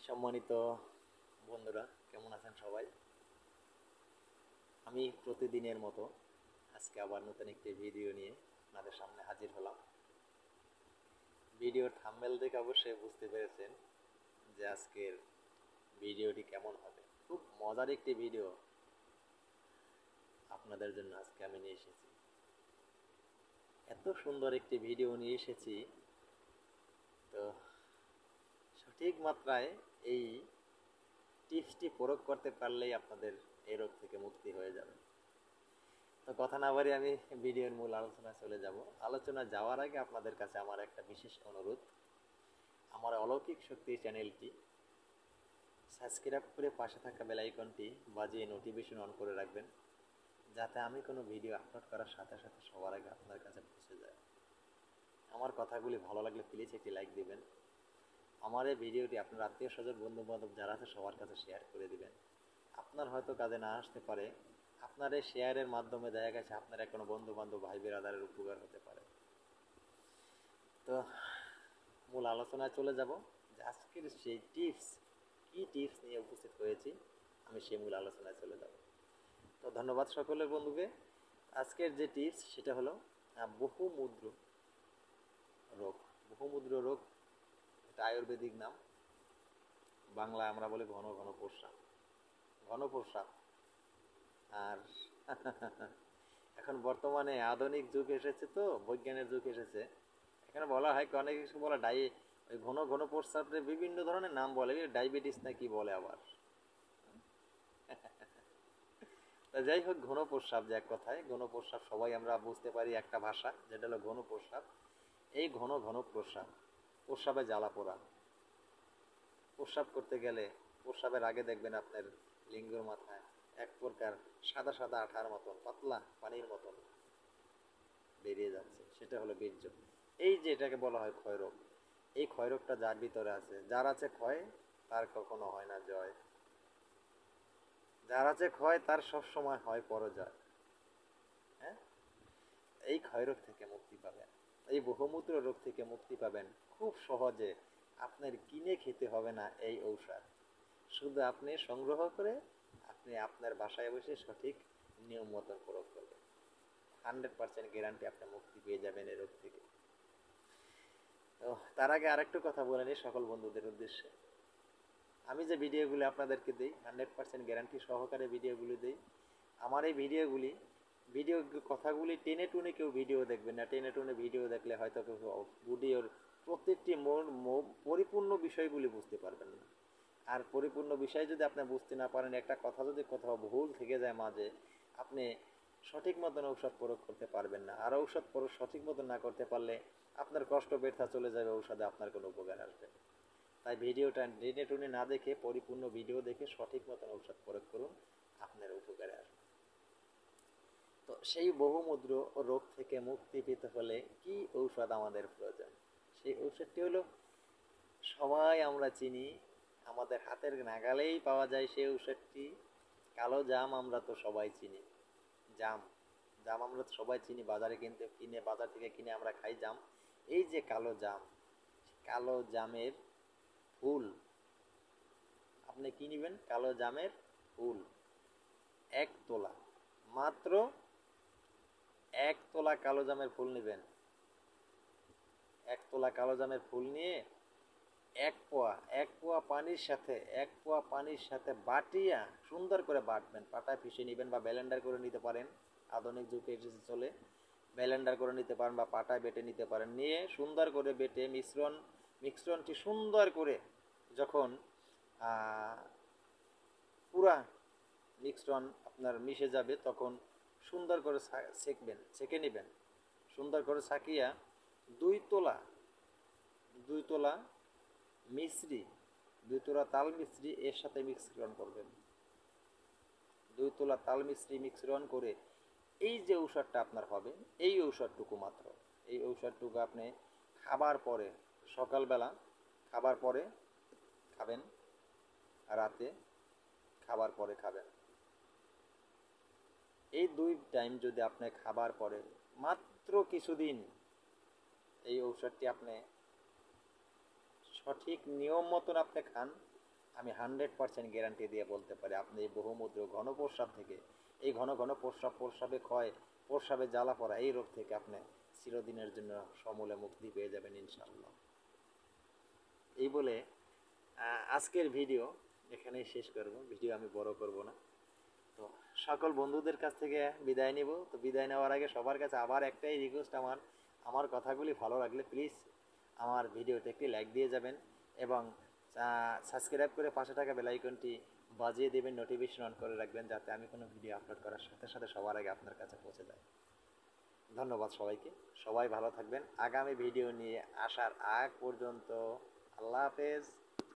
সম্মানিত বন্ধুরা, কেমন আছেন সবাই? আমি প্রতিদিনের মতো আজকে আবার নতুন একটি ভিডিও নিয়ে আপনাদের সামনে হাজির হলাম। ভিডিওর থাম্বনেল দেখে অবশ্যই বুঝতে পেরেছেন যে আজকের ভিডিওটি কেমন হবে। খুব মজার একটি ভিডিও আপনাদের জন্য আজকে আমি নিয়ে এসেছি। এত সুন্দর একটি ভিডিও নিয়ে এসেছি, তো সঠিক মাত্রায় এই টিপসটি প্রয়োগ করতে পারলেই আপনাদের এই রোগ থেকে মুক্তি হয়ে যাবে। তো কথা না বাড়িয়ে আমি ভিডিওর মূল আলোচনায় চলে যাব। আলোচনা যাওয়ার আগে আপনাদের কাছে আমার একটা বিশেষ অনুরোধ, আমার অলৌকিক শক্তি চ্যানেলটি সাবস্ক্রাইব করে পাশে থাকা বেল আইকনটি বাজিয়ে নোটিফিকেশন অন করে রাখবেন, যাতে আমি কোনো ভিডিও আপলোড করার সাথে সাথে সবার আগে আপনার কাছে পৌঁছে যায়। আমার কথাগুলি ভালো লাগলে প্লিজ একটি লাইক দিবেন। আমার এই ভিডিওটি আপনার আত্মীয় স্বজন বন্ধু বান্ধব যারা আছে সবার কাছে শেয়ার করে দিবেন। আপনার হয়তো কাজে না আসতে পারে, আপনার এই শেয়ারের মাধ্যমে দেখা গেছে আপনার কোনো বন্ধু বান্ধব ভাই বেরাদারের উপকার হতে পারে। তো মূল আলোচনায় চলে যাব যে আজকের সেই টিপস, কি টিপস নিয়ে উপস্থিত হয়েছি, আমি সেই মূল আলোচনায় চলে যাব। তো ধন্যবাদ সকলের বন্ধুকে। আজকের যে টিপস সেটা হলো বহুমূত্র রোগ। বহুমূত্র রোগ এটা আয়ুর্বেদিক নাম, বাংলায় আমরা বলি ঘন ঘন প্রস্রাব। ঘন প্রস্রাব। আর এখন বর্তমানে আধুনিক যুগ এসেছে, তো বৈজ্ঞানের যুগ এসেছে। এখানে বলা হয় অনেক কিছু বলা ওই ঘন ঘন প্রস্রাবের বিভিন্ন ধরনের নাম বলে, ডায়াবেটিস না কি বলে আবার। যাই হোক, ঘন প্রস্রাব যে এক কথায় ঘন প্রস্রাব সবাই আমরা বুঝতে পারি একটা ভাষা, যেটা হলো ঘন প্রস্রাব। এই ঘন ঘন প্রস্রাব, প্রস্রাবে জ্বালা পোড়া। প্রস্রাব করতে গেলে প্রস্রাবের আগে দেখবেন আপনার লিঙ্গের মাথায় এক প্রকার সাদা সাদা আঠার মতন পাতলা পানির মতন বেরিয়ে যাচ্ছে, সেটা হলো বীর্য। এই যে এটাকে বলা হয় ক্ষয়রোগ। এই ক্ষয়রোগটা যার ভিতরে আছে, যার আছে ক্ষয় তার কখনো হয় না জয়। যার আছে ক্ষয় তার সব সময় হয় পরাজয়। হ্যাঁ, এই ক্ষয়রোগ থেকে মুক্তি পাবেন, এই বহুমূত্র রোগ থেকে মুক্তি পাবেন খুব সহজে। আপনার কিনে খেতে হবে না এই ঔষধ, শুধু আপনি সংগ্রহ করে আপনি আপনার বাসায় বসে সঠিক নিয়ম মতন প্রয়োগ করবেন। 100% গ্যারান্টি আপনি মুক্তি পেয়ে যাবেন এই রোগ থেকে। তো তার আগে আরেকটু কথা বলে নিই সকল বন্ধুদের উদ্দেশ্যে। আমি যে ভিডিওগুলি আপনাদেরকে দিই 100% গ্যারান্টি সহকারে ভিডিওগুলি দিই। আমার এই ভিডিও কথাগুলি টেনে টুনে কেউ ভিডিও দেখবেন না। টেনে টুনে ভিডিও দেখলে হয়তো কেউ ভিডিওর প্রত্যেকটি পরিপূর্ণ বিষয়গুলি বুঝতে পারবেন না। আর পরিপূর্ণ বিষয় যদি আপনি বুঝতে না পারেন, একটা কথা যদি কোথাও ভুল থেকে যায় মাঝে, আপনি সঠিক মতন ঔষধ প্রয়োগ করতে পারবেন না। আর ঔষধ প্রয়োগ সঠিক মতন না করতে পারলে আপনার কষ্ট ব্যর্থ চলে যাবে, ঔষধে আপনার কোনো উপকার আসবে না। তাই ভিডিওটা টেনে টুনে না দেখে পরিপূর্ণ ভিডিও দেখে সঠিক মতন ঔষধ প্রয়োগ করুন, আপনার উপকারে আসবে। তো সেই বহুমূত্র রোগ থেকে মুক্তি পেতে হলে কি ঔষধ আমাদের প্রয়োজন? সেই ঔষধটি হলো, সবাই আমরা চিনি, আমাদের হাতের নাগালেই পাওয়া যায় সেই ঔষধটি, কালো জাম। আমরা তো সবাই চিনি জাম। জাম আমরা তো সবাই চিনি, বাজারে বাজার থেকে কিনে আমরা খাই জাম। এই যে কালো জাম, কালো জামের ফুল আপনি কি নেবেন? কালো জামের ফুল 1 তোলা, মাত্র 1 তোলা কালো জামের ফুল নেবেন। 1 তোলা কালো জামের ফুল নিয়ে এক পোয়া পানির সাথে বাটিয়া সুন্দর করে বাটবেন। পাটায় পিষে নেবেন বা ব্লেন্ডার করে নিতে পারেন, আধুনিক যুগে এসেছে চলে। ব্লেন্ডার করে নিতে পারেন বা পাটায় বেটে নিতে পারেন। নিয়ে সুন্দর করে বেটে মিশ্রণটি সুন্দর করে যখন পুরা মিশ্রণ আপনার মিশে যাবে, তখন সুন্দর করে ছেঁকে নেবেন। সুন্দর করে ছাকিয়া 2 তোলা 2 তোলা মিশ্রি 2 তোলা তাল মিশ্রি এর সাথে মিশ্রণ করবেন। 2 তোলা তাল মিশ্রি মিশ্রণ করে এই যে ঔষধটা আপনার হবে, এই ঔষধটুকু মাত্র, এই ঔষধটুকু আপনি খাবার পরে, সকালবেলা খাবার পরে খাবেন, রাতে খাবার পরে খাবেন। এই 2 টাইম যদি আপনি খাবার পরে মাত্র কিছুদিন এই ঔষধটি আপনি সঠিক নিয়ম মতন আপনি খান, আমি 100% গ্যারান্টি দিয়ে বলতে পারি আপনি এই বহুমূত্র ঘন প্রস্রাব থেকে, এই ঘন ঘন প্রস্রাবে ক্ষয়, প্রস্রাবে জ্বালা পড়া এই রোগ থেকে আপনি চিরদিনের জন্য সমূলে মুক্তি পেয়ে যাবেন ইনশাআল্লাহ। এই বলে আজকের ভিডিও এখানেই শেষ করব, ভিডিও আমি বড় করব না। তো সকল বন্ধুদের কাছ থেকে বিদায় নিব। তো বিদায় নেওয়ার আগে সবার কাছে আবার একটাই রিকোয়েস্ট, আমার কথাগুলি ভালো লাগলে প্লিজ আমার ভিডিওতে একটি লাইক দিয়ে যাবেন এবং সাবস্ক্রাইব করে পাশে থাকা বেল আইকনটি বাজিয়ে দেবেন, নোটিফিকেশন অন করে রাখবেন যাতে আমি কোনো ভিডিও আপলোড করার সাথে সাথে সবার আগে আপনার কাছে পৌঁছে যায়। ধন্যবাদ সবাইকে, সবাই ভালো থাকবেন। আগামী ভিডিও নিয়ে আসার আগ পর্যন্ত আল্লাহ হাফেজ।